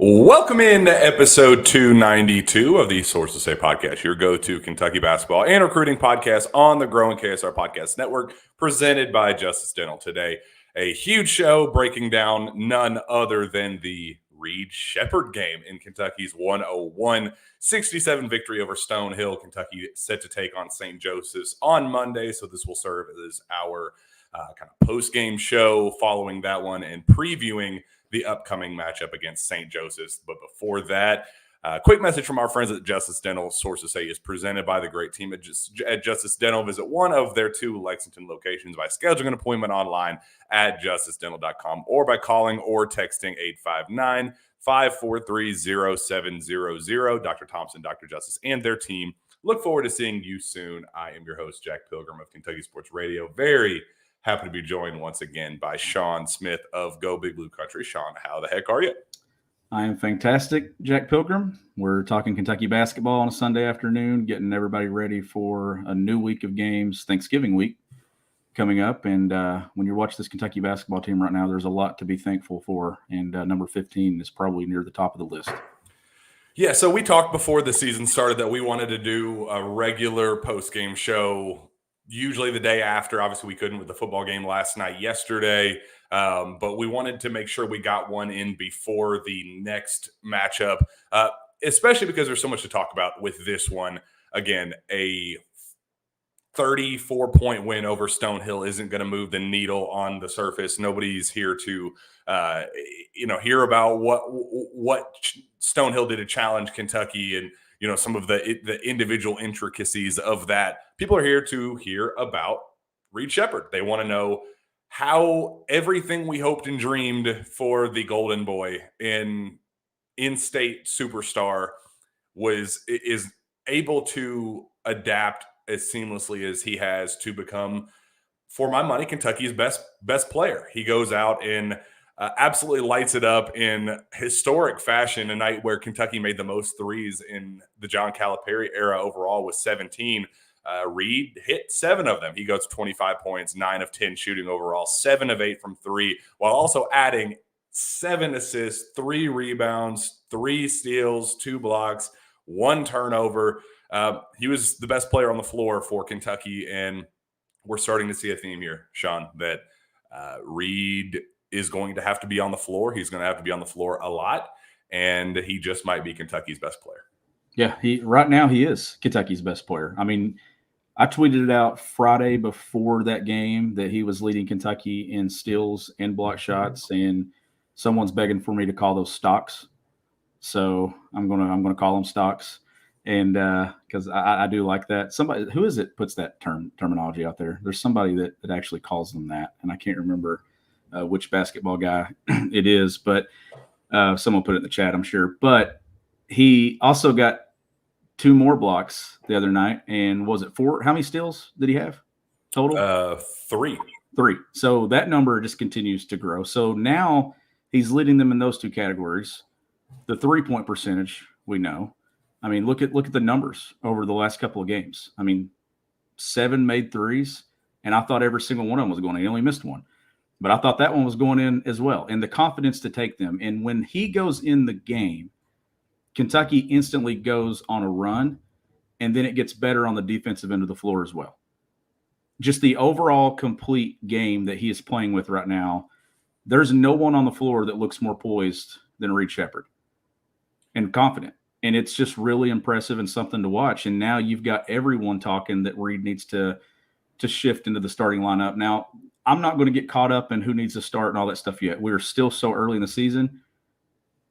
Welcome in to episode 292 of the Sources Say podcast, your go-to Kentucky basketball and recruiting podcast on the growing KSR Podcast Network, presented by Justice Dental. Today, a huge show breaking down none other than the Reed-Sheppard game in Kentucky's 101-67 victory over Stonehill. Kentucky set to take on St. Joseph's on Monday, so this will serve as our kind of post-game show following that one and previewing the upcoming matchup against St. Joseph's. But before that, quick message from our friends at Justice Dental. Sources Say is presented by the great team at Justice Dental. Visit one of their two Lexington locations by scheduling an appointment online at justicedental.com or by calling or texting 859-543-0700. Dr. Thompson, Dr. Justice, and their team look forward to seeing you soon. I am your host, Jack Pilgrim of Kentucky Sports Radio. Very happy to be joined once again by Sean Smith of Go Big Blue Country. Sean, how the heck are you? I am fantastic, Jack Pilgrim. We're talking Kentucky basketball on a Sunday afternoon, getting everybody ready for a new week of games, Thanksgiving week coming up. And when you watch this Kentucky basketball team right now, there's a lot to be thankful for. And number 15 is probably near the top of the list. Yeah, so we talked before the season started that we wanted to do a regular post-game show usually the day after. Obviously, we couldn't with the football game last night yesterday, but we wanted to make sure we got one in before the next matchup, especially because there's so much to talk about with this one. Again, a 34-point win over Stonehill isn't going to move the needle on the surface. Nobody's here to hear about what Stonehill did to challenge Kentucky and some of the individual intricacies of that. People are here to hear about Reed-Sheppard. They want to know how everything we hoped and dreamed for the Golden Boy, in-state superstar, is able to adapt as seamlessly as he has to become, for my money, Kentucky's best player. He goes out and absolutely lights it up in historic fashion, a night where Kentucky made the most threes in the John Calipari era overall with 17. Reed hit 7 of them. He goes 25 points, 9 of 10 shooting overall, 7 of 8 from 3, while also adding 7 assists, 3 rebounds, 3 steals, 2 blocks, 1 turnover. He was the best player on the floor for Kentucky, and we're starting to see a theme here, Sean, that Reed is going to have to be on the floor. He's going to have to be on the floor a lot, and he just might be Kentucky's best player. Yeah, right now he is Kentucky's best player. I mean, I tweeted it out Friday before that game that he was leading Kentucky in steals and block shots, and someone's begging for me to call those stocks. So I'm gonna call them stocks, and because I do like that. Somebody, who is it, puts that terminology out there? There's somebody that actually calls them that, and I can't remember which basketball guy it is, but someone put it in the chat, I'm sure. But he also got 2 more blocks the other night, and was it 4? How many steals did he have total? 3. 3. So that number just continues to grow. So now he's leading them in those 2 categories. The 3-point percentage, we know. I mean, look at the numbers over the last couple of games. I mean, 7 made threes, and I thought every single one of them was going in. He only missed 1. But I thought that one was going in as well, and the confidence to take them. And when he goes in the game, Kentucky instantly goes on a run, and then it gets better on the defensive end of the floor as well. Just the overall complete game that he is playing with right now, there's no one on the floor that looks more poised than Reed-Sheppard and confident. And it's just really impressive and something to watch. And now you've got everyone talking that Reed needs to shift into the starting lineup. Now, I'm not going to get caught up in who needs to start and all that stuff yet. We're still so early in the season,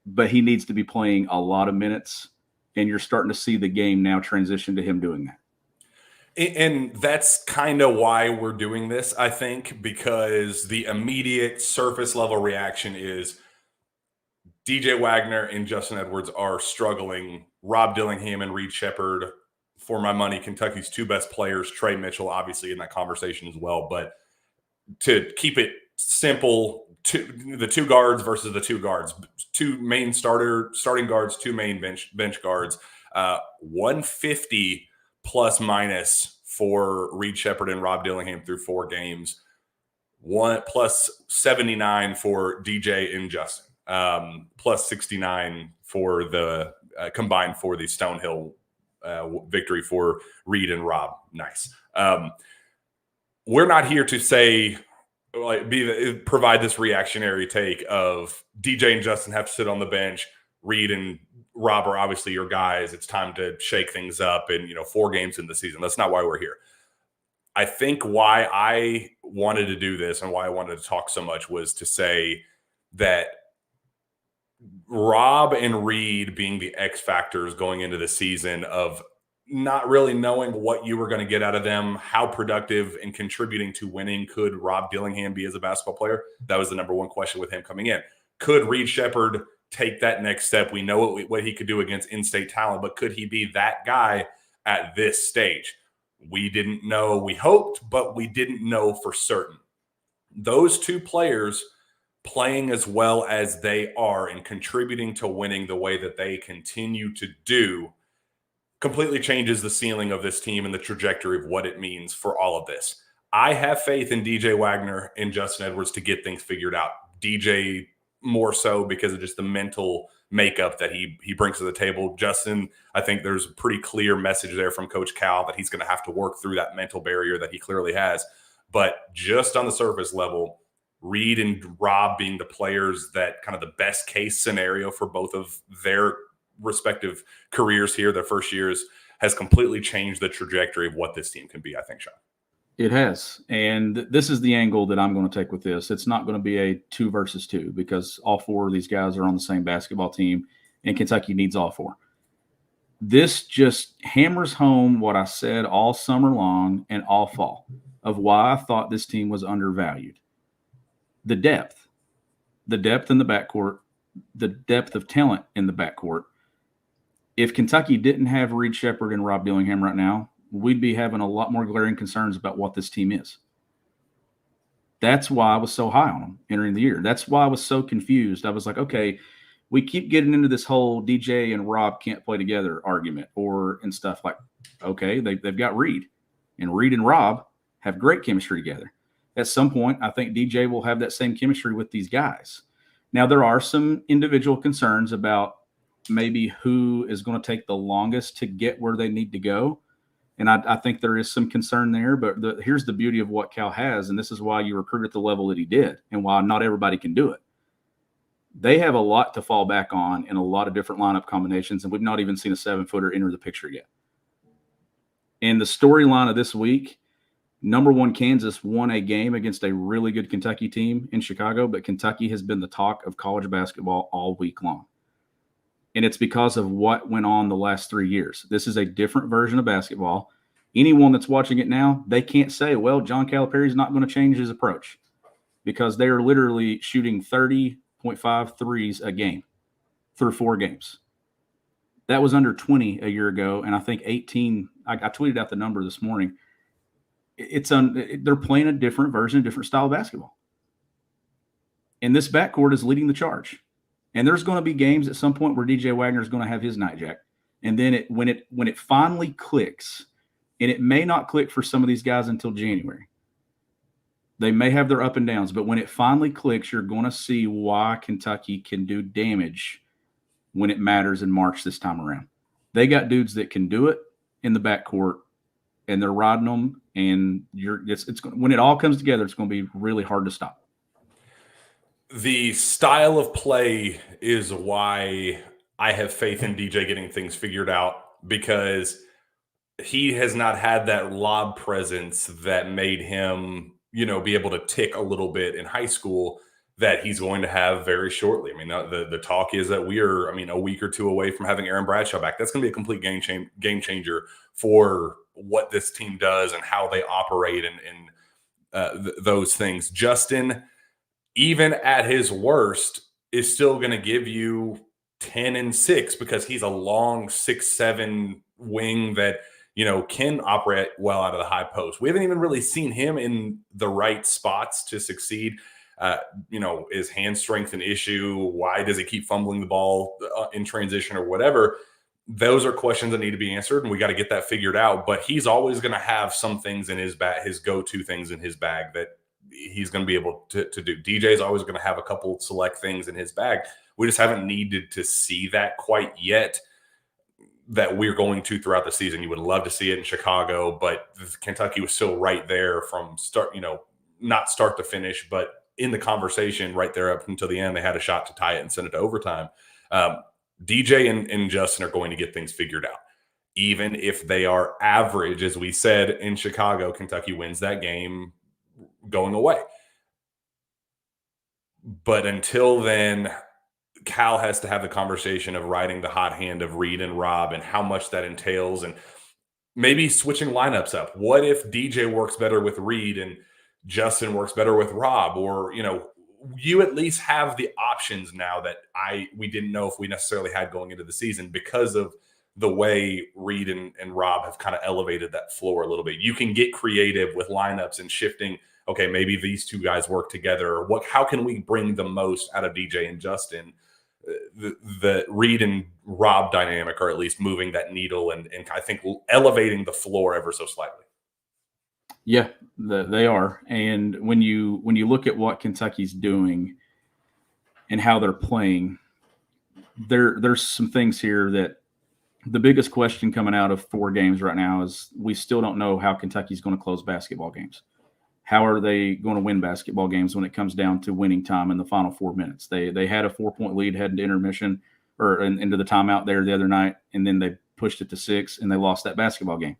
but he needs to be playing a lot of minutes, and you're starting to see the game now transition to him doing that. And that's kind of why we're doing this, I think, because the immediate surface level reaction is DJ Wagner and Justin Edwards are struggling. Rob Dillingham and Reed-Sheppard, for my money, Kentucky's 2 best players. Trey Mitchell, obviously, in that conversation as well. But to keep it simple, the 2 guards versus the 2 guards, 2 main starting guards, 2 main bench guards, 150 plus minus for Reed-Sheppard and Rob Dillingham through 4 games, 1 plus 79 for DJ and Justin. plus 69 for the combined for the Stonehill victory for Reed and Rob. Nice. We're not here to say, provide this reactionary take of DJ and Justin have to sit on the bench. Reed and Rob are obviously your guys. It's time to shake things up. And 4 games in the season. That's not why we're here. I think why I wanted to do this and why I wanted to talk so much was to say that Rob and Reed being the X factors going into the season of not really knowing what you were going to get out of them, how productive and contributing to winning could Rob Dillingham be as a basketball player? That was the number one question with him coming in. Could Reed Sheppard take that next step? We know what he could do against in-state talent, but could he be that guy at this stage? We didn't know. We hoped, but we didn't know for certain. Those 2 players playing as well as they are and contributing to winning the way that they continue to do completely changes the ceiling of this team and the trajectory of what it means for all of this. I have faith in DJ Wagner and Justin Edwards to get things figured out. DJ more so because of just the mental makeup that he brings to the table. Justin, I think there's a pretty clear message there from Coach Cal that he's going to have to work through that mental barrier that he clearly has. But just on the surface level, Reed and Rob being the players that kind of the best case scenario for both of their respective careers here, their first years, has completely changed the trajectory of what this team can be, I think, Sean. It has. And this is the angle that I'm going to take with this. It's not going to be a 2 versus 2 because all 4 of these guys are on the same basketball team, and Kentucky needs all 4. This just hammers home what I said all summer long and all fall of why I thought this team was undervalued. The depth in the backcourt, the depth of talent in the backcourt. If Kentucky didn't have Reed Sheppard and Rob Dillingham right now, we'd be having a lot more glaring concerns about what this team is. That's why I was so high on them entering the year. That's why I was so confused. I was like, okay, we keep getting into this whole DJ and Rob can't play together argument and stuff like, okay, they've got Reed, and Reed and Rob have great chemistry together. At some point, I think DJ will have that same chemistry with these guys. Now, there are some individual concerns about maybe who is going to take the longest to get where they need to go. And I think there is some concern there, but here's the beauty of what Cal has, and this is why you recruit at the level that he did and why not everybody can do it. They have a lot to fall back on in a lot of different lineup combinations, and we've not even seen a 7-footer enter the picture yet. And the storyline of this week, number 1 Kansas won a game against a really good Kentucky team in Chicago, but Kentucky has been the talk of college basketball all week long. And it's because of what went on the last 3 years. This is a different version of basketball. Anyone that's watching it now, they can't say, well, John Calipari's not going to change his approach because they are literally shooting 30.5 threes a game through 4 games. That was under 20 a year ago, and I think 18. I tweeted out the number this morning. They're playing a different version, different style of basketball. And this backcourt is leading the charge. And there's going to be games at some point where DJ Wagner is going to have his nightjack. And then when it finally clicks, and it may not click for some of these guys until January. They may have their up and downs, but when it finally clicks, you're going to see why Kentucky can do damage when it matters in March this time around. They got dudes that can do it in the backcourt, and they're riding them. And when it all comes together, it's going to be really hard to stop. The style of play is why I have faith in DJ getting things figured out, because he has not had that lob presence that made him, be able to tick a little bit in high school that he's going to have very shortly. I mean, the talk is that we are, a week or 2 away from having Aaron Bradshaw back. That's going to be a complete game changer for what this team does and how they operate and those things. Justin, even at his worst, is still going to give you 10 and 6 because he's a long 6'7" wing that, can operate well out of the high post. We haven't even really seen him in the right spots to succeed. Is hand strength an issue? Why does he keep fumbling the ball in transition or whatever? Those are questions that need to be answered, and we got to get that figured out. But he's always going to have some things in his bag, his go-to things in his bag that he's going to be able to do. DJ is always going to have a couple select things in his bag. We just haven't needed to see that quite yet, that we're going to throughout the season. You would love to see it in Chicago, but Kentucky was still right there from start, not start to finish, but in the conversation right there up until the end. They had a shot to tie it and send it to overtime. DJ and Justin are going to get things figured out. Even if they are average, as we said in Chicago, Kentucky wins that game going away. But until then, Cal has to have the conversation of riding the hot hand of Reed and Rob and how much that entails, and maybe switching lineups up. What if DJ works better with Reed and Justin works better with Rob? Or, you at least have the options now that we didn't know if we necessarily had going into the season, because of the way Reed and Rob have kind of elevated that floor a little bit. You can get creative with lineups and shifting. Okay, maybe these two guys work together. Or how can we bring the most out of DJ and Justin? The Reed and Rob dynamic, or at least moving that needle and I think elevating the floor ever so slightly. Yeah, they are. And when you look at what Kentucky's doing and how they're playing, there's some things here that the biggest question coming out of 4 games right now is we still don't know how Kentucky's going to close basketball games. How are they going to win basketball games when it comes down to winning time in the final 4 minutes? They had a 4-point lead heading to intermission or into the timeout there the other night, and then they pushed it to 6, and they lost that basketball game.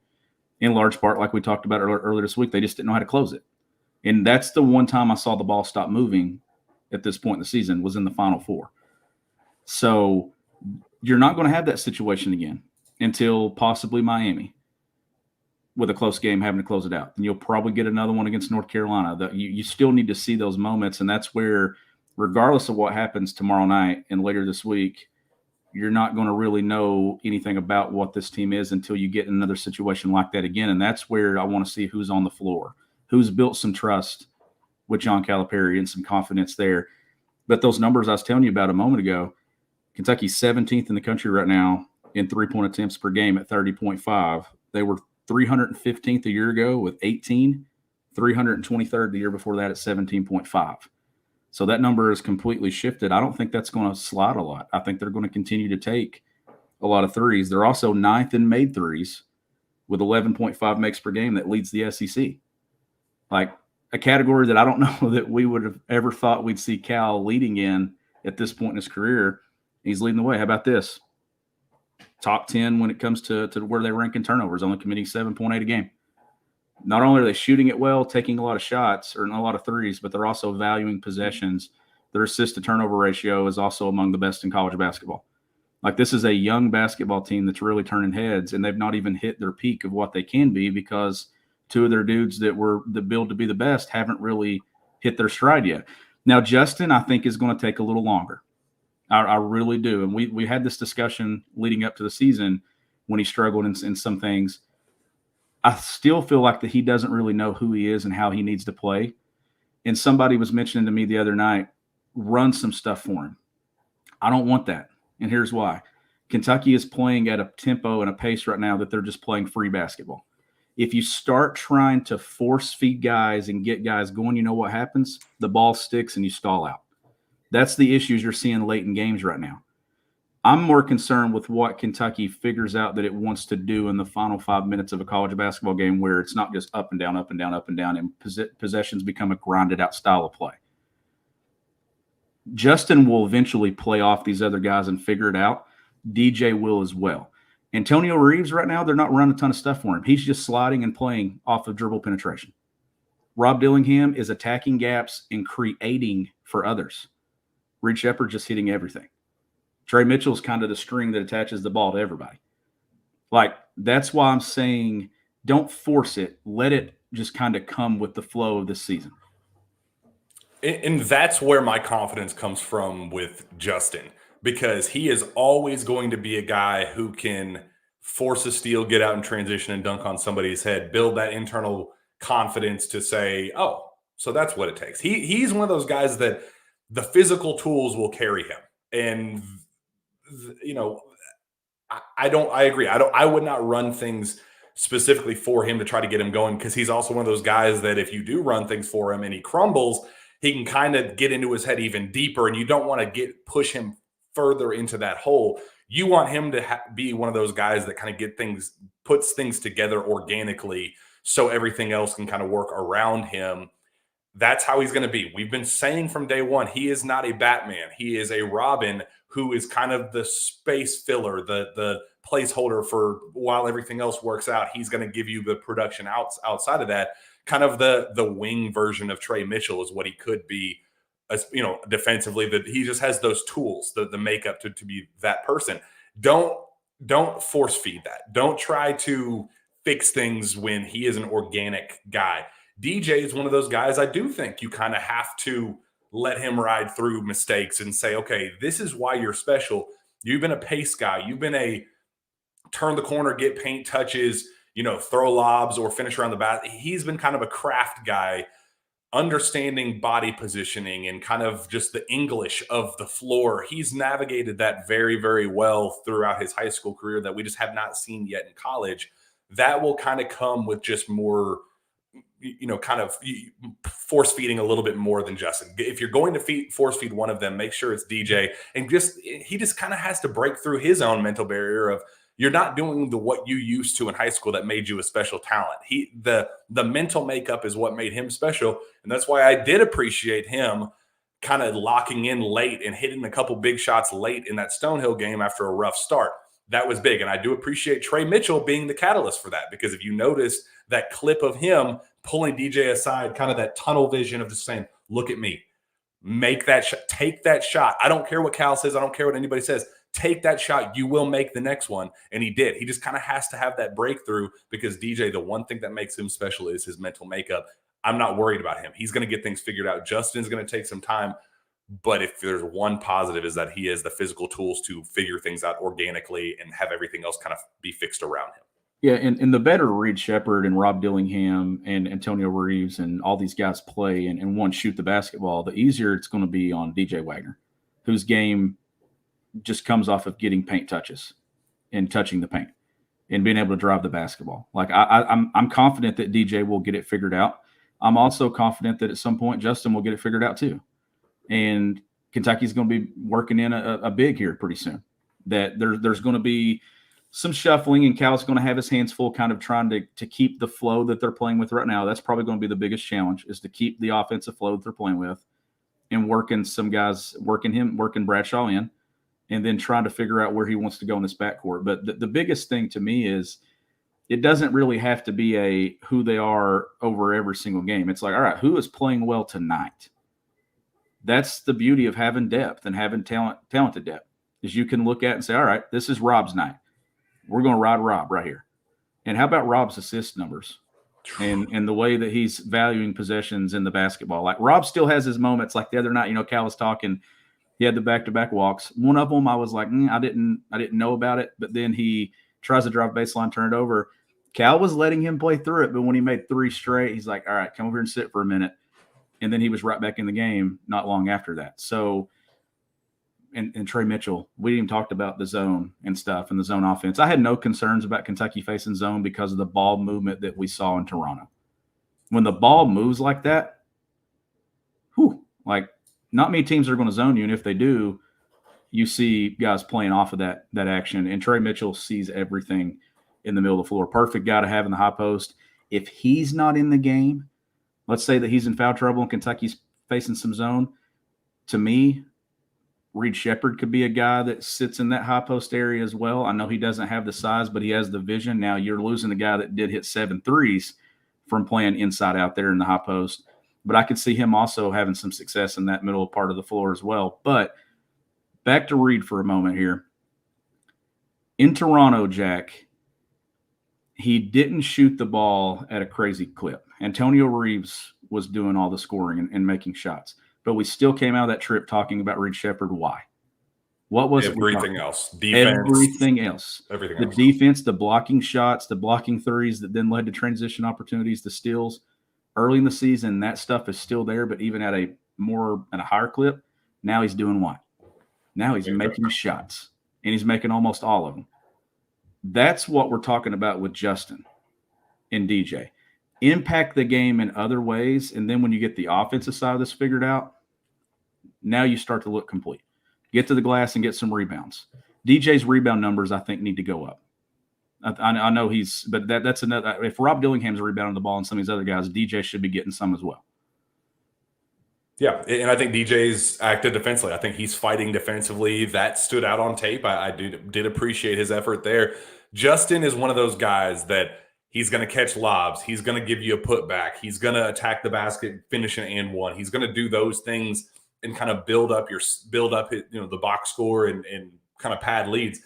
In large part, like we talked about earlier this week, they just didn't know how to close it. And that's the one time I saw the ball stop moving at this point in the season, was in the Final Four. So you're not going to have that situation again until possibly Miami, with a close game having to close it out. And you'll probably get another one against North Carolina. You still need to see those moments, and that's where, regardless of what happens tomorrow night and later this week, you're not going to really know anything about what this team is until you get in another situation like that again. And that's where I want to see who's on the floor, who's built some trust with John Calipari and some confidence there. But those numbers I was telling you about a moment ago, Kentucky's 17th in the country right now in 3-point attempts per game at 30.5. They were 315th a year ago with 18, 323rd the year before that at 17.5. So that number is completely shifted. I don't think that's going to slide a lot. I think they're going to continue to take a lot of threes. They're also 9th in made threes with 11.5 makes per game. That leads the SEC. Like a category that I don't know that we would have ever thought we'd see Cal leading in at this point in his career. He's leading the way. How about this? Top 10 when it comes to where they rank in turnovers, only committing 7.8 a game. Not only are they shooting it well, taking a lot of shots or a lot of threes, but they're also valuing possessions. Their assist-to-turnover ratio is also among the best in college basketball. Like, this is a young basketball team that's really turning heads, and they've not even hit their peak of what they can be because 2 of their dudes that were the build to be the best haven't really hit their stride yet. Now, Justin, I think, is going to take a little longer. I really do. And we had this discussion leading up to the season when he struggled in some things. I still feel like that he doesn't really know who he is and how he needs to play. And somebody was mentioning to me the other night, run some stuff for him. I don't want that. And here's why. Kentucky is playing at a tempo and a pace right now that they're just playing free basketball. If you start trying to force feed guys and get guys going, you know what happens? The ball sticks and you stall out. That's the issues you're seeing late in games right now. I'm more concerned with what Kentucky figures out that it wants to do in the final 5 minutes of a college basketball game, where it's not just up and down, up and down, up and down, and possessions become a grinded out style of play. Justin will eventually play off these other guys and figure it out. DJ will as well. Antonio Reeves right now, they're not running a ton of stuff for him. He's just sliding and playing off of dribble penetration. Rob Dillingham is attacking gaps and creating for others. Reed Sheppard just hitting everything. Trey Mitchell's kind of the string that attaches the ball to everybody. Like, that's why I'm saying don't force it. Let it just kind of come with the flow of this season. And that's where my confidence comes from with Justin, because he is always going to be a guy who can force a steal, get out in transition, and dunk on somebody's head, build that internal confidence to say, oh, so that's what it takes. He's one of those guys that the physical tools will carry him. And I agree. I would not run things specifically for him to try to get him going, because he's also one of those guys that if you do run things for him and he crumbles, he can kind of get into his head even deeper, and you don't want to push him further into that hole. You want him to be one of those guys that kind of puts things together organically so everything else can kind of work around him. That's how he's going to be. We've been saying from day one, he is not a Batman. He is a Robin who is kind of the space filler, the placeholder for while everything else works out. He's going to give you the production outside of that. Kind of the wing version of Trey Mitchell is what he could be, defensively. That he just has those tools, the makeup to be that person. Don't force feed that. Don't try to fix things when he is an organic guy. DJ is one of those guys I do think you kind of have to let him ride through mistakes and say, okay, this is why you're special. You've been a pace guy. You've been a turn the corner, get paint touches, throw lobs or finish around the bat. He's been kind of a craft guy, understanding body positioning and kind of just the English of the floor. He's navigated that very, very well throughout his high school career that we just have not seen yet in college. That will kind of come with just more, kind of force feeding a little bit more than Justin. If you're going to force feed one of them, make sure it's DJ. And he just kind of has to break through his own mental barrier of, you're not doing what you used to in high school that made you a special talent. The mental makeup is what made him special. And that's why I did appreciate him kind of locking in late and hitting a couple big shots late in that Stonehill game after a rough start. That was big. And I do appreciate Trey Mitchell being the catalyst for that, because if you notice that clip of him pulling DJ aside, kind of that tunnel vision of just saying, look at me, make that shot, take that shot. I don't care what Cal says. I don't care what anybody says. Take that shot. You will make the next one. And he did. He just kind of has to have that breakthrough, because DJ, the one thing that makes him special is his mental makeup. I'm not worried about him. He's going to get things figured out. Justin's going to take some time. But if there's one positive, is that he has the physical tools to figure things out organically and have everything else kind of be fixed around him. Yeah, and the better Reed Sheppard and Rob Dillingham and Antonio Reeves and all these guys play and shoot the basketball, the easier it's going to be on DJ Wagner, whose game just comes off of getting paint touches and touching the paint and being able to drive the basketball. Like I'm confident that DJ will get it figured out. I'm also confident that at some point Justin will get it figured out too. And Kentucky's going to be working in a big here pretty soon. That there's going to be some shuffling, and Cal's going to have his hands full kind of trying to keep the flow that they're playing with right now. That's probably going to be the biggest challenge, is to keep the offensive flow that they're playing with and working some guys, working Bradshaw in, and then trying to figure out where he wants to go in this backcourt. But the biggest thing to me is it doesn't really have to be a who they are over every single game. It's like, all right, who is playing well tonight? That's the beauty of having depth and having talented depth, is you can look at and say, all right, this is Rob's night. We're going to ride Rob right here. And how about Rob's assist numbers and the way that he's valuing possessions in the basketball? Like, Rob still has his moments. Like the other night, Cal was talking, he had the back-to-back walks. One of them I was like, I didn't know about it. But then he tries to drive baseline, turn it over. Cal was letting him play through it. But when he made 3 straight, he's like, all right, come over here and sit for a minute. And then he was right back in the game not long after that. So, and Trey Mitchell, we even talked about the zone and stuff and the zone offense. I had no concerns about Kentucky facing zone because of the ball movement that we saw in Toronto. When the ball moves like that, like not many teams are going to zone you. And if they do, you see guys playing off of that action. And Trey Mitchell sees everything in the middle of the floor. Perfect guy to have in the high post. If he's not in the game, let's say that he's in foul trouble and Kentucky's facing some zone, to me, Reed Sheppard could be a guy that sits in that high post area as well. I know he doesn't have the size, but he has the vision. Now you're losing the guy that did hit 7 threes from playing inside out there in the high post. But I could see him also having some success in that middle part of the floor as well. But back to Reed for a moment here. In Toronto, Jack, he didn't shoot the ball at a crazy clip. Antonio Reeves was doing all the scoring and making shots. But we still came out of that trip talking about Reed Sheppard. Why? What was everything else? Defense. Everything else. Everything the else. Defense, the blocking shots, the blocking threes that then led to transition opportunities, the steals. Early in the season, that stuff is still there, but even at a higher clip, now he's doing what? Now he's making shots, and he's making almost all of them. That's what we're talking about with Justin. and DJ. Impact the game in other ways, and then when you get the offensive side of this figured out, now you start to look complete. Get to the glass and get some rebounds. DJ's rebound numbers, I think, need to go up. I know but that's another. If Rob Dillingham's rebounding the ball and some of these other guys, DJ should be getting some as well. Yeah, and I think DJ's acted defensively. I think he's fighting defensively. That stood out on tape. I did appreciate his effort there. Justin is one of those guys that he's going to catch lobs. He's going to give you a putback. He's going to attack the basket, finish an and one. He's going to do those things and kind of build up the box score and kind of pad leads.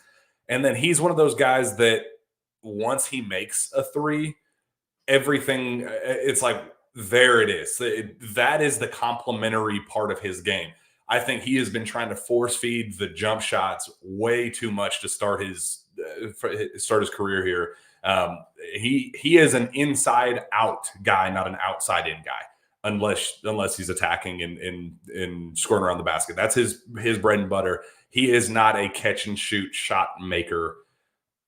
And then he's one of those guys that once he makes a three, everything, it's like, there it is. That is the complementary part of his game. I think he has been trying to force feed the jump shots way too much to start his career here. He is an inside out guy, not an outside in guy, unless he's attacking and scoring around the basket. That's his bread and butter. He is not a catch and shoot shot maker.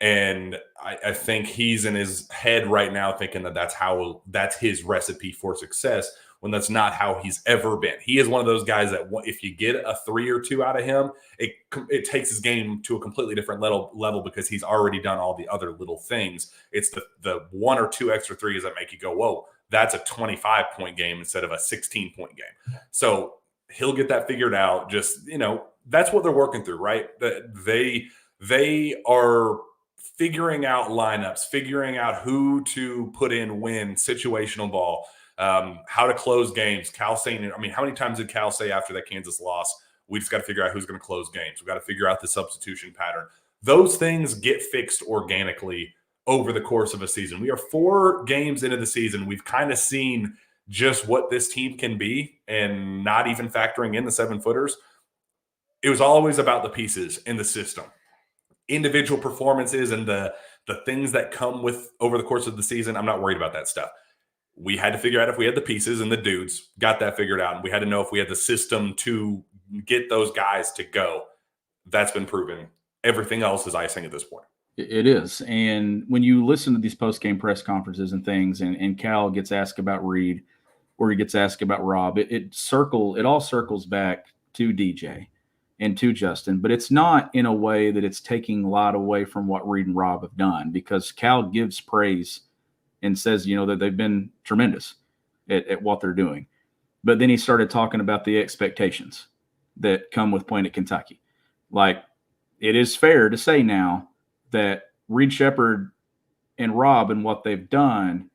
And I think he's in his head right now thinking that's his recipe for success, when that's not how he's ever been. He is one of those guys that if you get a three or two out of him, it takes his game to a completely different level because he's already done all the other little things. It's the one or two extra threes that make you go, whoa, that's a 25-point game instead of a 16-point game. So he'll get that figured out. Just, that's what they're working through, right? They are figuring out lineups, figuring out who to put in when, situational ball, how to close games. Cal saying, how many times did Cal say after that Kansas loss, we just got to figure out who's going to close games. We've got to figure out the substitution pattern. Those things get fixed organically over the course of a season. We are 4 games into the season. We've kind of seen just what this team can be, and not even factoring in the 7-footers. It was always about the pieces in the system. Individual performances and the things that come with over the course of the season, I'm not worried about that stuff. We had to figure out if we had the pieces, and the dudes got that figured out. And we had to know if we had the system to get those guys to go. That's been proven. Everything else is icing at this point. It is. And when you listen to these post-game press conferences and things, and Cal gets asked about Reed, or he gets asked about Rob, it all circles back to DJ and to Justin, but it's not in a way that it's taking a lot away from what Reed and Rob have done, because Cal gives praise and says, that they've been tremendous at what they're doing. But then he started talking about the expectations that come with playing at Kentucky. Like, it is fair to say now that Reed, Sheppard, and Rob and what they've done,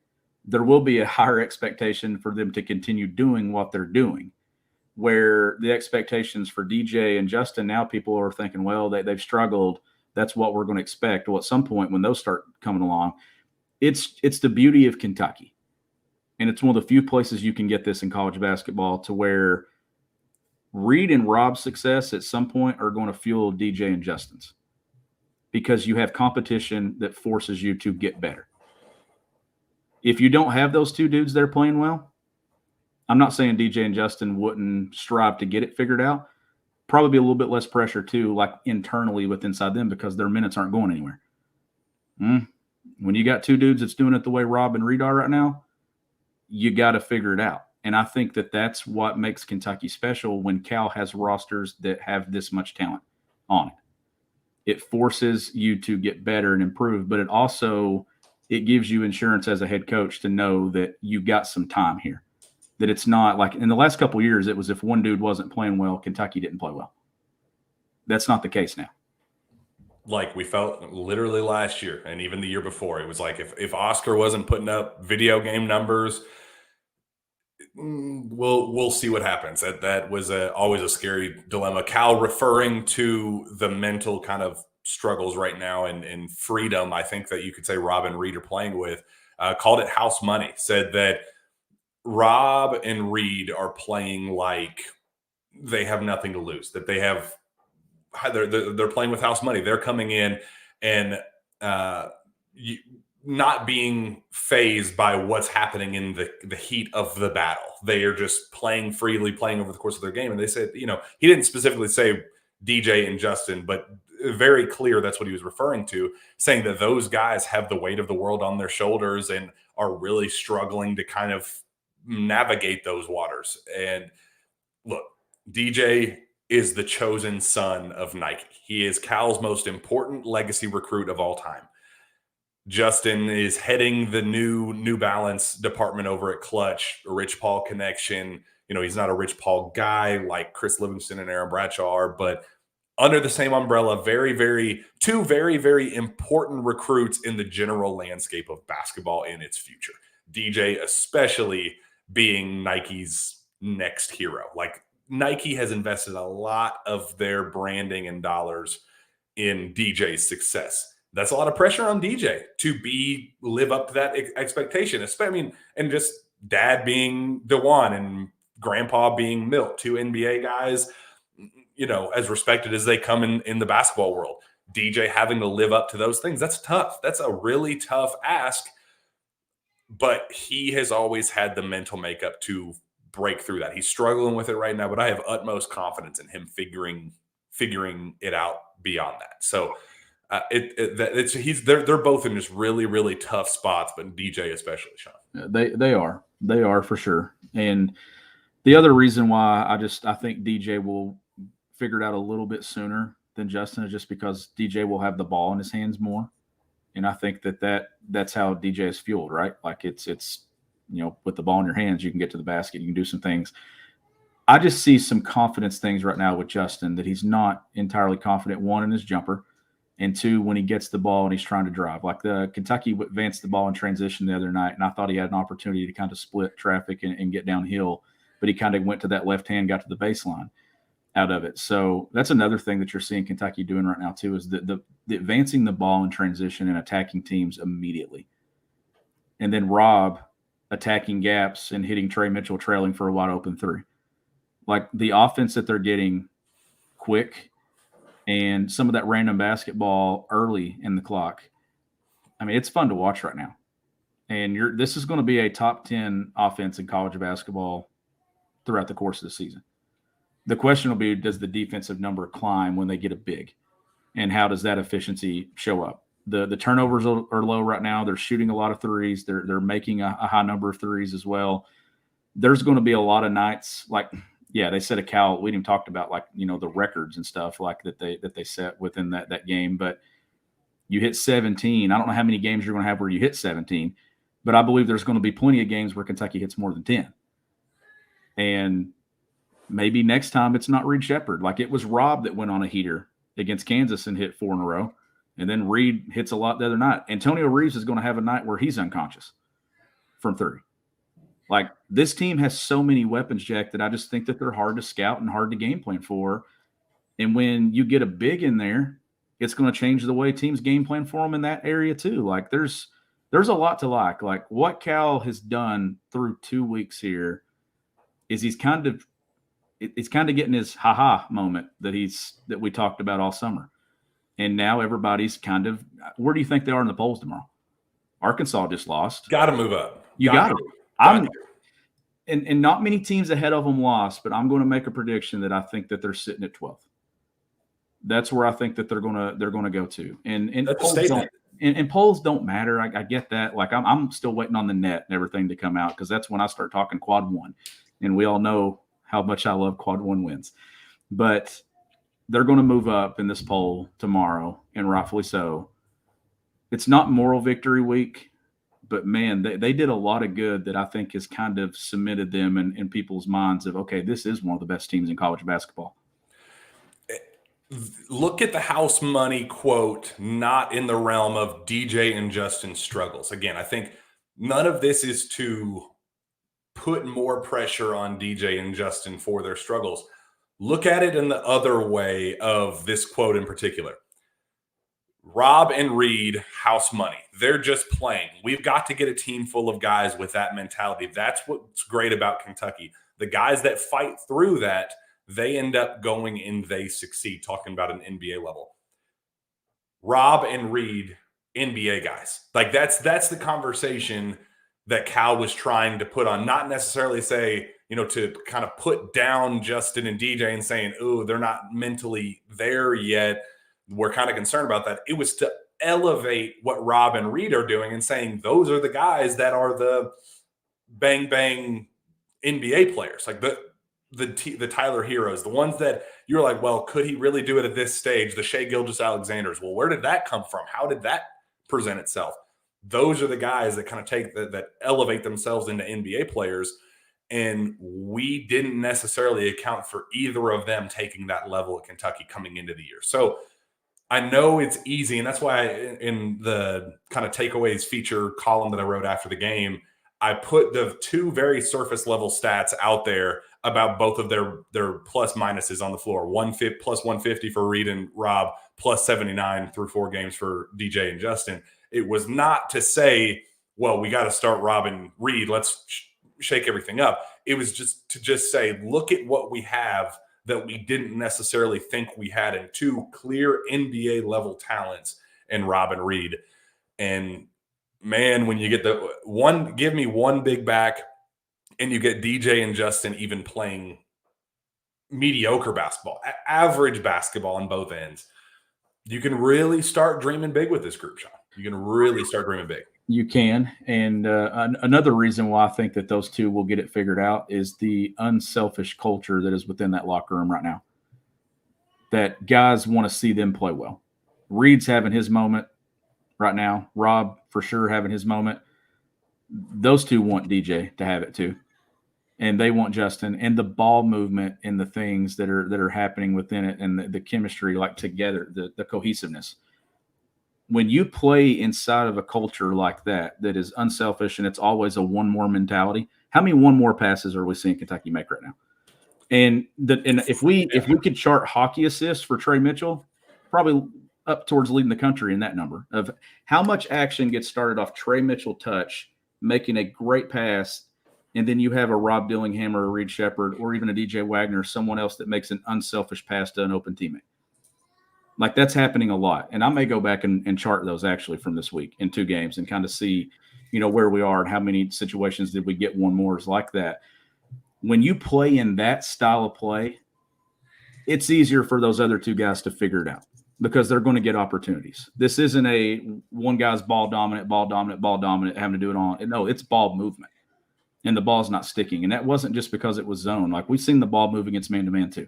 there will be a higher expectation for them to continue doing what they're doing. Where the expectations for DJ and Justin, now people are thinking, well, they've struggled. That's what we're going to expect. Well, at some point when those start coming along, it's the beauty of Kentucky. And it's one of the few places you can get this in college basketball, to where Reed and Rob's success at some point are going to fuel DJ and Justin's, because you have competition that forces you to get better. If you don't have those two dudes there playing well, I'm not saying DJ and Justin wouldn't strive to get it figured out. Probably be a little bit less pressure too, like internally with inside them, because their minutes aren't going anywhere. When you got two dudes that's doing it the way Rob and Reed are right now, you got to figure it out. And I think that's what makes Kentucky special, when Cal has rosters that have this much talent on it. It forces you to get better and improve, but it gives you insurance as a head coach to know that you got some time here. That it's not like in the last couple of years, it was if one dude wasn't playing well, Kentucky didn't play well. That's not the case now. Like we felt literally last year, and even the year before, it was like if Oscar wasn't putting up video game numbers, we'll see what happens. That was always a scary dilemma. Cal, referring to the mental kind of struggles right now and freedom, I think that you could say Rob and Reed are playing with, called it house money. Said that Rob and Reed are playing like they have nothing to lose, that they're playing with house money. They're coming in and not being fazed by what's happening in the heat of the battle. They are just playing freely, playing over the course of their game. And they said, he didn't specifically say DJ and Justin, but very clear that's what he was referring to, saying that those guys have the weight of the world on their shoulders and are really struggling to kind of navigate those waters. And look, DJ is the chosen son of Nike. He is Cal's most important legacy recruit of all time. Justin is heading the New Balance department over at Clutch, a Rich Paul connection. He's not a Rich Paul guy like Chris Livingston and Aaron Bradshaw are, but under the same umbrella, two very, very important recruits in the general landscape of basketball in its future. DJ especially being Nike's next hero. Like, Nike has invested a lot of their branding and dollars in DJ's success. That's a lot of pressure on DJ to live up to that expectation. And just dad being DeJuan and grandpa being Milt, two NBA guys, as respected as they come in the basketball world. DJ having to live up to those things, that's tough. That's a really tough ask. But he has always had the mental makeup to break through that. He's struggling with it right now, but I have utmost confidence in him figuring it out beyond that. So they're both in just really, really tough spots, but DJ especially, Sean. They are for sure. And the other reason why I think DJ will figure it out a little bit sooner than Justin is just because DJ will have the ball in his hands more. And I think that's how DJ is fueled, right? Like it's with the ball in your hands, you can get to the basket, you can do some things. I just see some confidence things right now with Justin that he's not entirely confident, one, in his jumper, and two, when he gets the ball and he's trying to drive. Like the Kentucky advanced the ball in transition the other night, and I thought he had an opportunity to kind of split traffic and get downhill, but he kind of went to that left hand, got to the baseline out of it. So that's another thing that you're seeing Kentucky doing right now too, is the advancing the ball in transition and attacking teams immediately. And then Rob attacking gaps and hitting Trey Mitchell trailing for a wide open three. Like the offense that they're getting quick and some of that random basketball early in the clock. I mean, it's fun to watch right now. And this is going to be a top 10 offense in college basketball throughout the course of the season. The question will be, does the defensive number climb when they get a big? And how does that efficiency show up? The turnovers are low right now. They're shooting a lot of threes. They're making a high number of threes as well. There's going to be a lot of nights like, yeah, they set a Cal. We even talked about the records and stuff like that they set within that game. But you hit 17. I don't know how many games you're going to have where you hit 17, but I believe there's going to be plenty of games where Kentucky hits more than 10. And maybe next time it's not Reed Sheppard. Like it was Rob that went on a heater against Kansas and hit 4 in a row. And then Reed hits a lot the other night. Antonio Reeves is going to have a night where he's unconscious from 3. Like this team has so many weapons, Jack, that I just think that they're hard to scout and hard to game plan for. And when you get a big in there, it's going to change the way teams game plan for them in that area too. Like there's a lot to like. Like what Cal has done through 2 weeks here is he's kind of getting his ha-ha moment that we talked about all summer. And now everybody's kind of – where do you think they are in the polls tomorrow? Arkansas just lost. Got to move up. You got to. And not many teams ahead of them lost, but I'm going to make a prediction that I think that they're sitting at 12th. That's where I think that they're going to go to. And polls don't matter. I get that. Like I'm still waiting on the net and everything to come out because that's when I start talking quad 1. And we all know how much I love quad 1 wins. But they're going to move up in this poll tomorrow, and rightfully so. It's not moral victory week, but, man, they did a lot of good that I think has kind of cemented them in people's minds of, okay, this is one of the best teams in college basketball. Look at the house money quote, not in the realm of DJ and Justin's struggles. Again, I think none of this is to put more pressure on DJ and Justin for their struggles. Look at it in the other way of this quote in particular. Rob and Reed, house money. They're just playing. We've got to get a team full of guys with that mentality. That's what's great about Kentucky. The guys that fight through that, they end up going and they succeed, talking about an NBA level. Rob and Reed, NBA guys. Like that's the conversation that Cal was trying to put on, not necessarily say, to kind of put down Justin and DJ and saying, oh, they're not mentally there yet. we're kind of concerned about that. It was to elevate what Rob and Reed are doing and saying those are the guys that are the bang bang NBA players, like the Tyler Heroes, the ones that you're like, well, could he really do it at this stage? The Shai Gilgeous-Alexanders. Well, where did that come from? How did that present itself? Those are the guys that kind of take that elevate themselves into NBA players. And we didn't necessarily account for either of them taking that level at Kentucky coming into the year. So I know it's easy. And that's why in the kind of takeaways feature column that I wrote after the game, I put the two very surface level stats out there about both of their plus minuses on the floor. Plus 150 for Reed and Rob, plus 79 through 4 games for DJ and Justin. It was not to say, well, we got to start Rob and Reed. Let's shake everything up. It was just to say, look at what we have that we didn't necessarily think we had in two clear NBA level talents in Rob and Reed. And man, when you get the one, give me one big back and you get DJ and Justin even playing mediocre basketball, average basketball on both ends, you can really start dreaming big with this group, Sean. You can really start dreaming big. You can. And another reason why I think that those two will get it figured out is the unselfish culture that is within that locker room right now. That guys want to see them play well. Reed's having his moment right now. Rob, for sure, having his moment. Those two want DJ to have it too. And they want Justin, and the ball movement and the things that are happening within it, and the chemistry, like together, the cohesiveness. When you play inside of a culture like that is unselfish and it's always a one more mentality, how many one more passes are we seeing Kentucky make right now? And if we could chart hockey assists for Trey Mitchell, probably up towards leading the country in that number of how much action gets started off Trey Mitchell touch, making a great pass, and then you have a Rob Dillingham or a Reed Sheppard or even a DJ Wagner, someone else that makes an unselfish pass to an open teammate. Like that's happening a lot. And I may go back and chart those actually from this week in 2 games and kind of see, where we are and how many situations did we get one more is like that. When you play in that style of play, it's easier for those other 2 guys to figure it out because they're going to get opportunities. This isn't a one guy's ball dominant, having to do it all. No, it's ball movement. And the ball's not sticking. And that wasn't just because it was zone. Like we've seen the ball move against man-to-man too.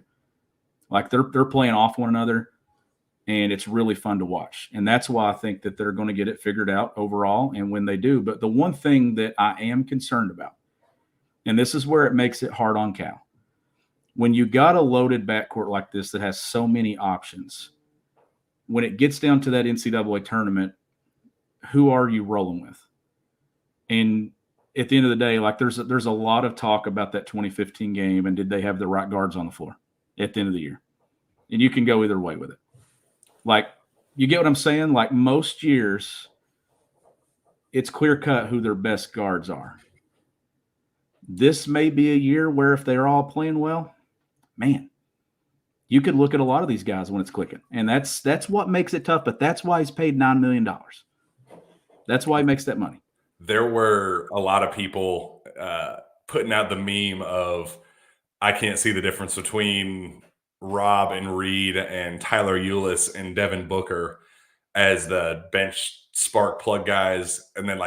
Like they're playing off one another. And it's really fun to watch. And that's why I think that they're going to get it figured out overall. And when they do, but the one thing that I am concerned about, and this is where it makes it hard on Cal, when you got a loaded backcourt like this that has so many options, when it gets down to that NCAA tournament, who are you rolling with? And at the end of the day, like there's a lot of talk about that 2015 game and did they have the right guards on the floor at the end of the year? And you can go either way with it. Like, you get what I'm saying? Like most years, it's clear cut who their best guards are. This may be a year where if they're all playing well, man, you could look at a lot of these guys when it's clicking. And that's what makes it tough, but that's why he's paid $9 million. That's why he makes that money. There were a lot of people putting out the meme of, I can't see the difference between Rob and Reed and Tyler Ulis and Devin Booker as the bench spark plug guys. And then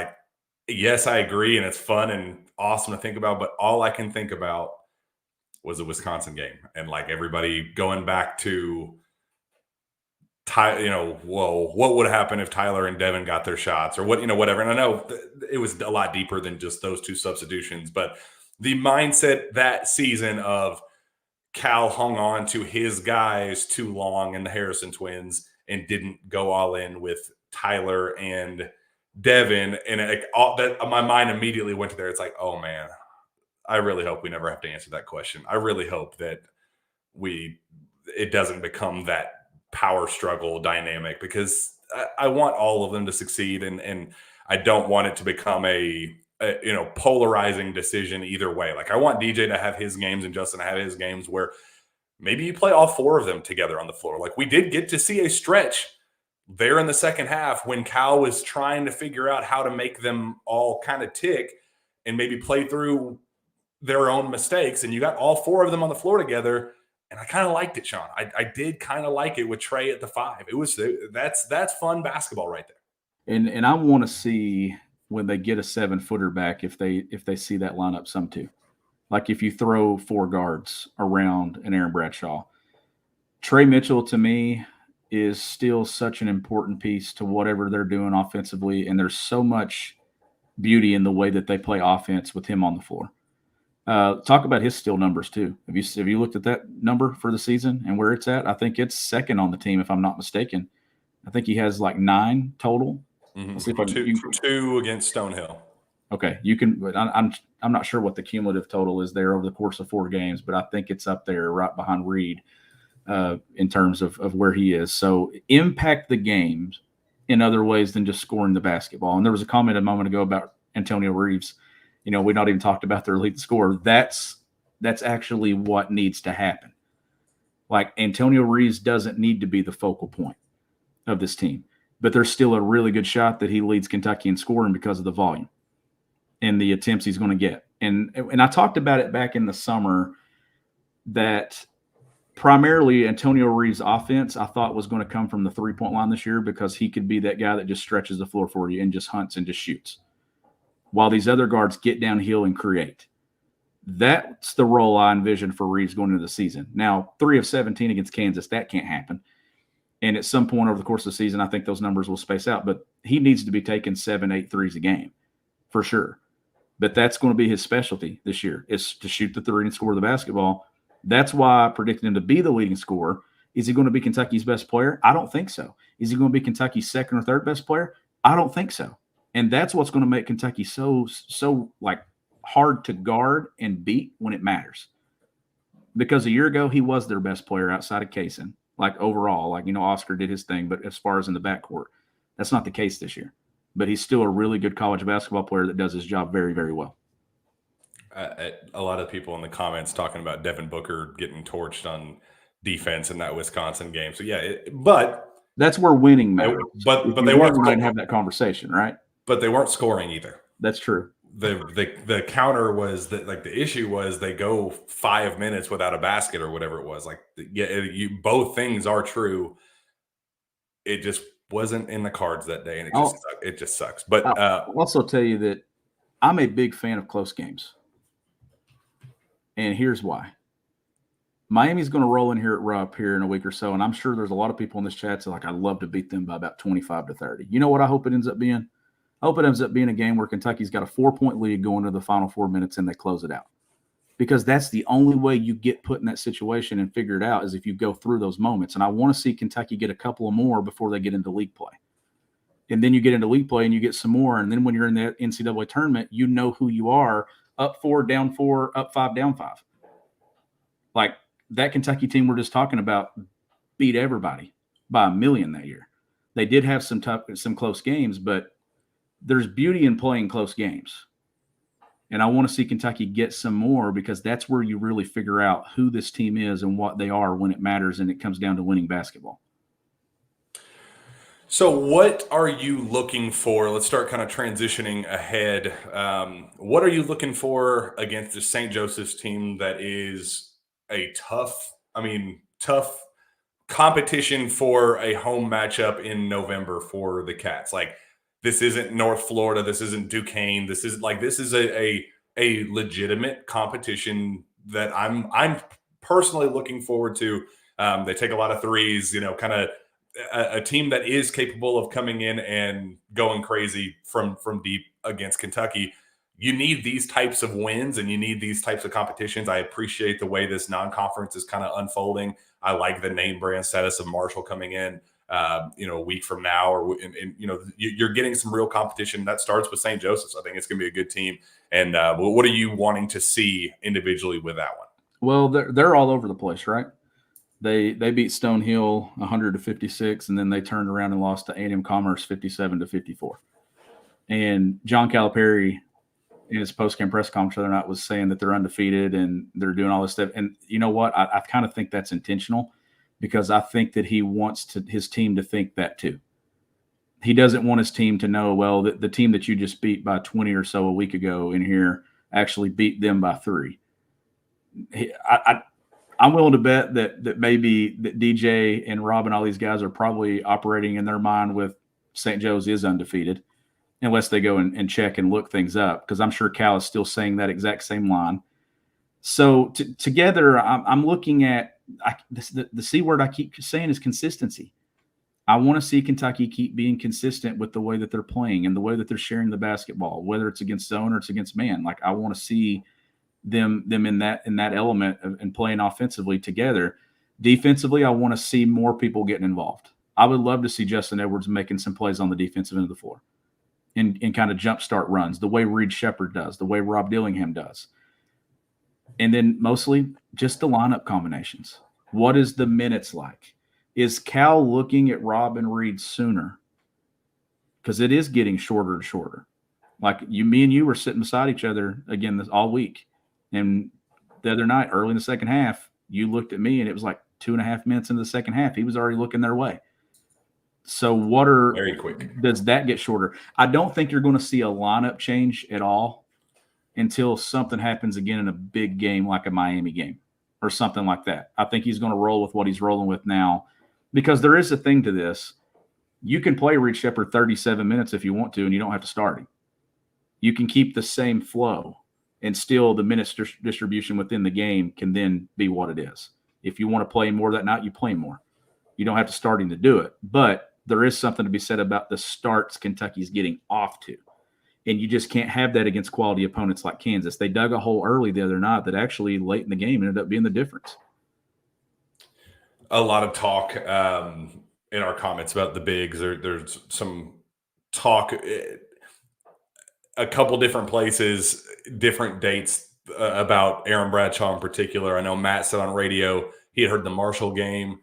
yes, I agree. And it's fun and awesome to think about, but all I can think about was the Wisconsin game. And everybody going back to, what would happen if Tyler and Devin got their shots or whatever. And I know it was a lot deeper than just those 2 substitutions, but the mindset that season of Cal hung on to his guys too long and the Harrison twins and didn't go all in with Tyler and Devin. And my mind immediately went to there. It's like, oh man, I really hope we never have to answer that question. I really hope that it doesn't become that power struggle dynamic because I want all of them to succeed. And I don't want it to become a polarizing decision either way. Like I want DJ to have his games and Justin to have his games where maybe you play all 4 of them together on the floor. Like we did get to see a stretch there in the second half when Cal was trying to figure out how to make them all kind of tick and maybe play through their own mistakes. And you got all 4 of them on the floor together And I kind of liked it, Sean. I did kind of like it with Trey at the 5. That's fun basketball right there. And I want to see when they get a 7-footer back if they see that lineup some too. Like if you throw 4 guards around an Aaron Bradshaw. Trey Mitchell to me is still such an important piece to whatever they're doing offensively, and there's so much beauty in the way that they play offense with him on the floor. Talk about his steal numbers too. Have you looked at that number for the season and where it's at? I think it's second on the team, if I'm not mistaken. I think he has like 9 total. Mm-hmm. See if two against Stonehill. Okay, you can. But I'm not sure what the cumulative total is there over the course of 4 games, but I think it's up there, right behind Reed, in terms of where he is. So impact the games in other ways than just scoring the basketball. And there was a comment a moment ago about Antonio Reeves. You know, we not even talked about their lead scorer. That's actually what needs to happen. Like Antonio Reeves doesn't need to be the focal point of this team, but there's still a really good shot that he leads Kentucky in scoring because of the volume and the attempts he's going to get. And I talked about it back in the summer that primarily Antonio Reeves' offense I thought was going to come from the 3-point line this year because he could be that guy that just stretches the floor for you and just hunts and just shoots, while these other guards get downhill and create. That's the role I envision for Reeves going into the season. Now, 3 of 17 against Kansas, that can't happen. And at some point over the course of the season, I think those numbers will space out. But he needs to be taking 7-8 threes a game for sure. But that's going to be his specialty this year, is to shoot the 3 and score the basketball. That's why I predicted him to be the leading scorer. Is he going to be Kentucky's best player? I don't think so. Is he going to be Kentucky's 2nd or 3rd best player? I don't think so. And that's what's going to make Kentucky so like hard to guard and beat when it matters. Because a year ago, he was their best player outside of Kaysen. Like overall, like, you know, Oscar did his thing, but as far as in the backcourt, that's not the case this year. But he's still a really good college basketball player that does his job very, very well. A lot of people in the comments talking about Devin Booker getting torched on defense in that Wisconsin game. So yeah, but that's where winning matters. But they weren't going to have that conversation, right? But they weren't scoring either. That's true. The counter was that, like, the issue was they go 5 minutes without a basket or whatever it was. Like, yeah, both things are true. It just wasn't in the cards that day, and it just sucks. But I'll also tell you that I'm a big fan of close games, and here's why. Miami's going to roll in here at Rupp here in a week or so, and I'm sure there's a lot of people in this chat that like, I'd love to beat them by about 25-30. You know what I hope it ends up being? I hope it ends up being a game where Kentucky's got a 4-point lead going to the final 4 minutes and they close it out. Because that's the only way you get put in that situation and figure it out is if you go through those moments. And I want to see Kentucky get a couple of more before they get into league play. And then you get into league play and you get some more. And then when you're in the NCAA tournament, you know who you are, up 4, down 4, up 5, down 5. Like that Kentucky team we're just talking about beat everybody by a million that year. They did have some close games, but there's beauty in playing close games. And I want to see Kentucky get some more because that's where you really figure out who this team is and what they are when it matters and it comes down to winning basketball. So what are you looking for? Let's start kind of transitioning ahead. What are you looking for against the St. Joseph's team that is a tough competition for a home matchup in November for the Cats? Like, this isn't North Florida. This isn't Duquesne. This is a legitimate competition that I'm personally looking forward to. They take a lot of threes, you know, kind of a team that is capable of coming in and going crazy from deep against Kentucky. You need these types of wins and you need these types of competitions. I appreciate the way this non-conference is kind of unfolding. I like the name brand status of Marshall coming in. A week from now, or you're getting some real competition that starts with St. Joseph's. I think it's going to be a good team. And what are you wanting to see individually with that one? Well, they're all over the place, right? They beat Stonehill 100-56, and then they turned around and lost to A&M Commerce 57-54. And John Calipari, in his post-game press conference the other night, was saying that they're undefeated and they're doing all this stuff. And you know what? I kind of think that's intentional, because I think that he wants his team to think that too. He doesn't want his team to know, well, the team that you just beat by 20 or so a week ago in here actually beat them by 3. I'm willing to bet that maybe that DJ and Rob and all these guys are probably operating in their mind with St. Joe's is undefeated, unless they go and check and look things up, because I'm sure Cal is still saying that exact same line. So together, I'm looking at the C word I keep saying is consistency. I want to see Kentucky keep being consistent with the way that they're playing and the way that they're sharing the basketball, whether it's against zone or it's against man. Like, I want to see them in that element and playing offensively together. Defensively, I want to see more people getting involved. I would love to see Justin Edwards making some plays on the defensive end of the floor and kind of jumpstart runs the way Sheppard does, the way Rob Dillingham does. And then mostly just the lineup combinations. What is the minutes like? Is Cal looking at Rob and Reed sooner? Because it is getting shorter and shorter. Like, me and you were sitting beside each other again all week. And the other night, early in the second half, you looked at me and it was like 2.5 minutes into the second half. He was already looking their way. So very quick. Does that get shorter? I don't think you're going to see a lineup change at all until something happens again in a big game like a Miami game or something like that. I think he's going to roll with what he's rolling with now, because there is a thing to this. You can play Reed Sheppard 37 minutes if you want to, and you don't have to start him. You can keep the same flow, and still the minutes distribution within the game can then be what it is. If you want to play more that night, you play more. You don't have to start him to do it. But there is something to be said about the starts Kentucky's getting off to. And you just can't have that against quality opponents like Kansas. They dug a hole early the other night that actually late in the game ended up being the difference. A lot of talk in our comments about the bigs. There's some talk, a couple different places, different dates about Aaron Bradshaw in particular. I know Matt said on radio he had heard the Marshall game.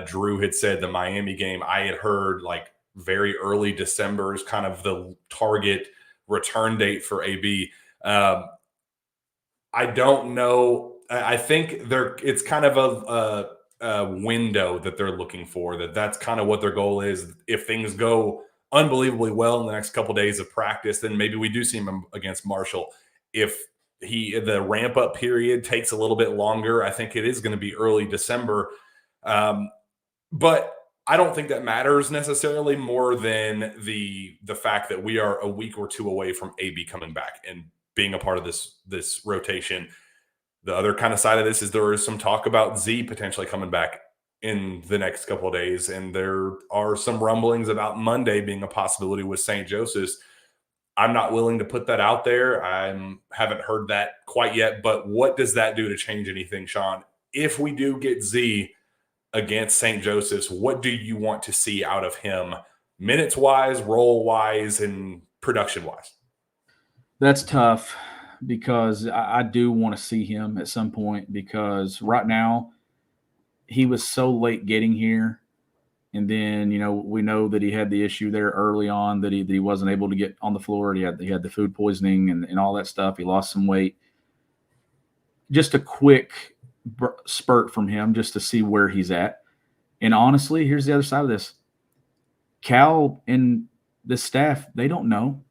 Drew had said the Miami game. I had heard like very early December is kind of the target return date for AB. I don't know. I think it's kind of a window that they're looking for. That's kind of what their goal is. If things go unbelievably well in the next couple of days of practice, then maybe we do see him against Marshall. If the ramp up period takes a little bit longer, I think it is going to be early December. But I don't think that matters necessarily more than the fact that we are a week or two away from AB coming back and being a part of this rotation. The other kind of side of this is there is some talk about Z potentially coming back in the next couple of days, and there are some rumblings about Monday being a possibility with St. Joseph's. I'm not willing to put that out there. I haven't heard that quite yet, but what does that do to change anything, Sean? If we do get Z against St. Joseph's, what do you want to see out of him, minutes-wise, role-wise, and production-wise? That's tough, because I do want to see him at some point, because right now he was so late getting here. And then, we know that he had the issue there early on that he wasn't able to get on the floor. He had the food poisoning and all that stuff. He lost some weight. Just a quick spurt from him just to see where he's at. And honestly, here's the other side of this. Cal and the staff, they don't know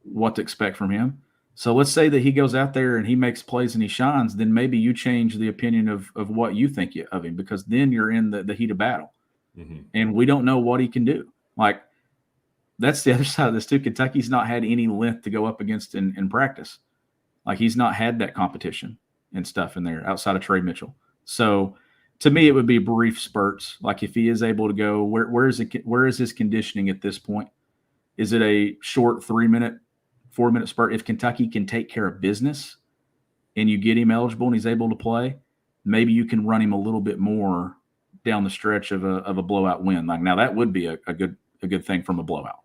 what to expect from him. So let's say that he goes out there and he makes plays and he shines, then maybe you change the opinion of what you think of him, because then you're in the heat of battle. Mm-hmm. And we don't know what he can do. Like, that's the other side of this too. Kentucky's not had any length to go up against in practice. Like, he's not had that competition and stuff in there outside of Trey Mitchell. So to me, it would be brief spurts. Like, if he is able to go, where is his conditioning at this point? Is it a short 3-minute, 4-minute spurt? If Kentucky can take care of business and you get him eligible and he's able to play, maybe you can run him a little bit more down the stretch of a blowout win. Like, now that would be a good thing from a blowout,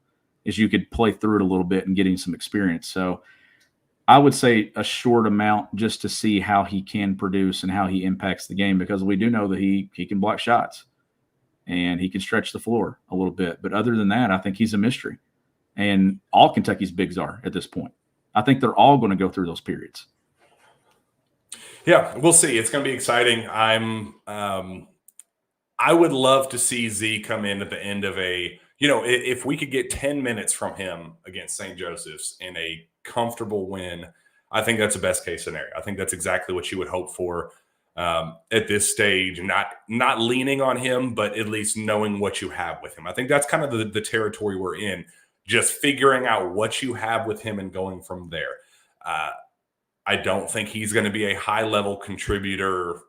is you could play through it a little bit and getting some experience. So I would say a short amount just to see how he can produce and how he impacts the game, because we do know that he can block shots and he can stretch the floor a little bit. But other than that, I think he's a mystery. And all Kentucky's bigs are at this point. I think they're all going to go through those periods. Yeah, we'll see. It's going to be exciting. I would love to see Z come in at the end of if we could get 10 minutes from him against St. Joseph's in a comfortable win, I think that's a best case scenario. I think that's exactly what you would hope for. at this stage, not leaning on him, but at least knowing what you have with him. I think that's kind of the territory we're in, just figuring out what you have with him and going from there. I don't think he's going to be a high-level contributor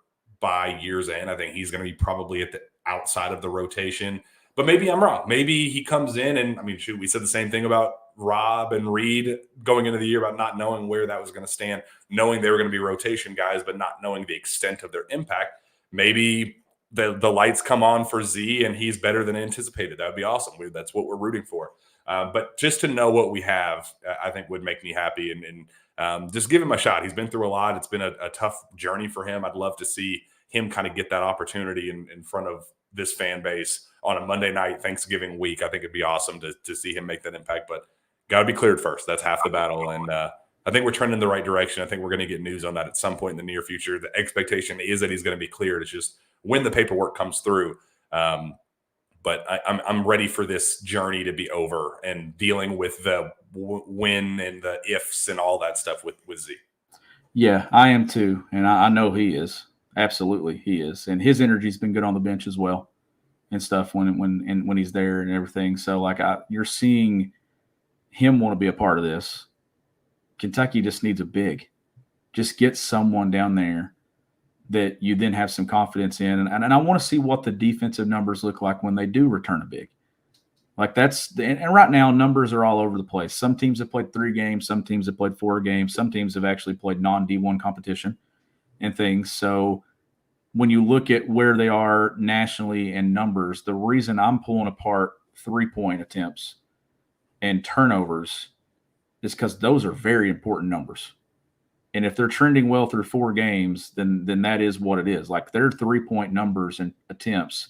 by year's end. I think he's going to be probably at the outside of the rotation. But maybe I'm wrong. Maybe he comes in and, I mean, shoot, we said the same thing about Rob and Reed going into the year about not knowing where that was going to stand, knowing they were going to be rotation guys, but not knowing the extent of their impact. Maybe the lights come on for Z and he's better than anticipated. That would be awesome. That's what we're rooting for. But just to know what we have, I think would make me happy and just give him a shot. He's been through a lot. It's been a tough journey for him. I'd love to see him kind of get that opportunity in front of this fan base on a Monday night, Thanksgiving week. I think it'd be awesome to see him make that impact, but got to be cleared first. That's half the battle. And I think we're trending in the right direction. I think we're going to get news on that at some point in the near future. The expectation is that he's going to be cleared. It's just when the paperwork comes through. But I'm ready for this journey to be over and dealing with the when and the ifs and all that stuff with Z. Yeah, I am too. And I know he is. Absolutely, he is. And his energy's been good on the bench as well and stuff when he's there and everything. So, like, you're seeing him want to be a part of this. Kentucky just needs a big. Just get someone down there that you then have some confidence in. And I want to see what the defensive numbers look like when they do return a big. Like and right now numbers are all over the place. Some teams have played 3 games. Some teams have played 4 games. Some teams have actually played non-D1 competition and things. So when you look at where they are nationally in numbers, the reason I'm pulling apart 3-point attempts and turnovers is because those are very important numbers. And if they're trending well through 4 games, then that is what it is. Like their 3-point numbers and attempts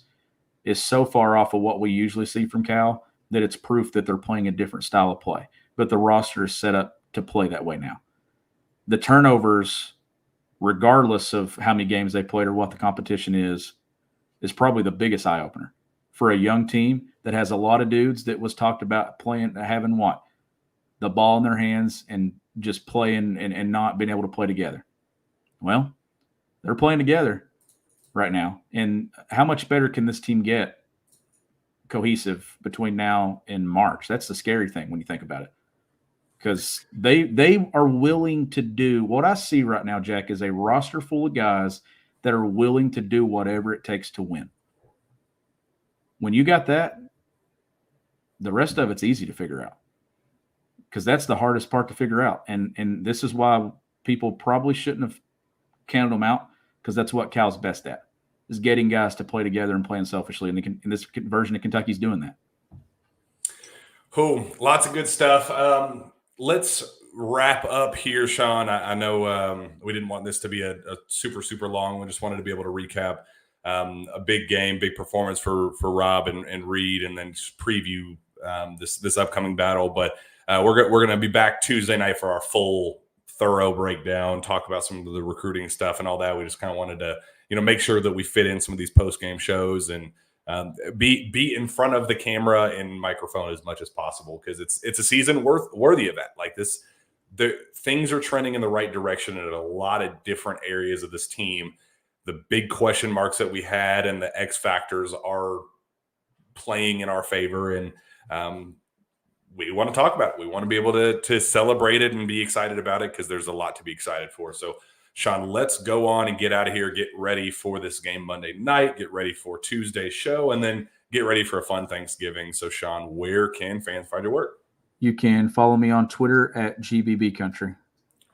is so far off of what we usually see from Cal that it's proof that they're playing a different style of play. But the roster is set up to play that way now. The turnovers, regardless of how many games they played or what the competition is probably the biggest eye-opener for a young team that has a lot of dudes that was talked about having what? The ball in their hands and just playing and not being able to play together. Well, they're playing together right now. And how much better can this team get cohesive between now and March? That's the scary thing when you think about it. Because they are willing to do what I see right now, Jack, is a roster full of guys that are willing to do whatever it takes to win. When you got that, the rest of it's easy to figure out. Because that's the hardest part to figure out. And this is why people probably shouldn't have counted them out, because that's what Cal's best at, is getting guys to play together and playing selfishly. And this version of Kentucky's doing that. Cool. Lots of good stuff. Let's wrap up here, Sean. I know we didn't want this to be a super, super long. We just wanted to be able to recap a big game, big performance for Rob and Reed, and then just preview this upcoming battle. But we're going to be back Tuesday night for our full, thorough breakdown, talk about some of the recruiting stuff and all that. We just kind of wanted to, make sure that we fit in some of these post-game shows and be in front of the camera and microphone as much as possible, because it's a season worthy of that. Like this, the things are trending in the right direction in a lot of different areas of this team. The big question marks that we had and the X factors are playing in our favor, and we want to talk about it. We want to be able to celebrate it and be excited about it, because there's a lot to be excited for. So, Sean, let's go on and get out of here, get ready for this game Monday night, get ready for Tuesday's show, and then get ready for a fun Thanksgiving. So, Sean, where can fans find your work? You can follow me on Twitter at GBB Country.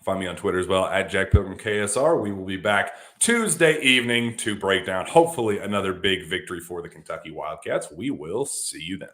Find me on Twitter as well at Jack Pilgrim KSR. We will be back Tuesday evening to break down, hopefully, another big victory for the Kentucky Wildcats. We will see you then.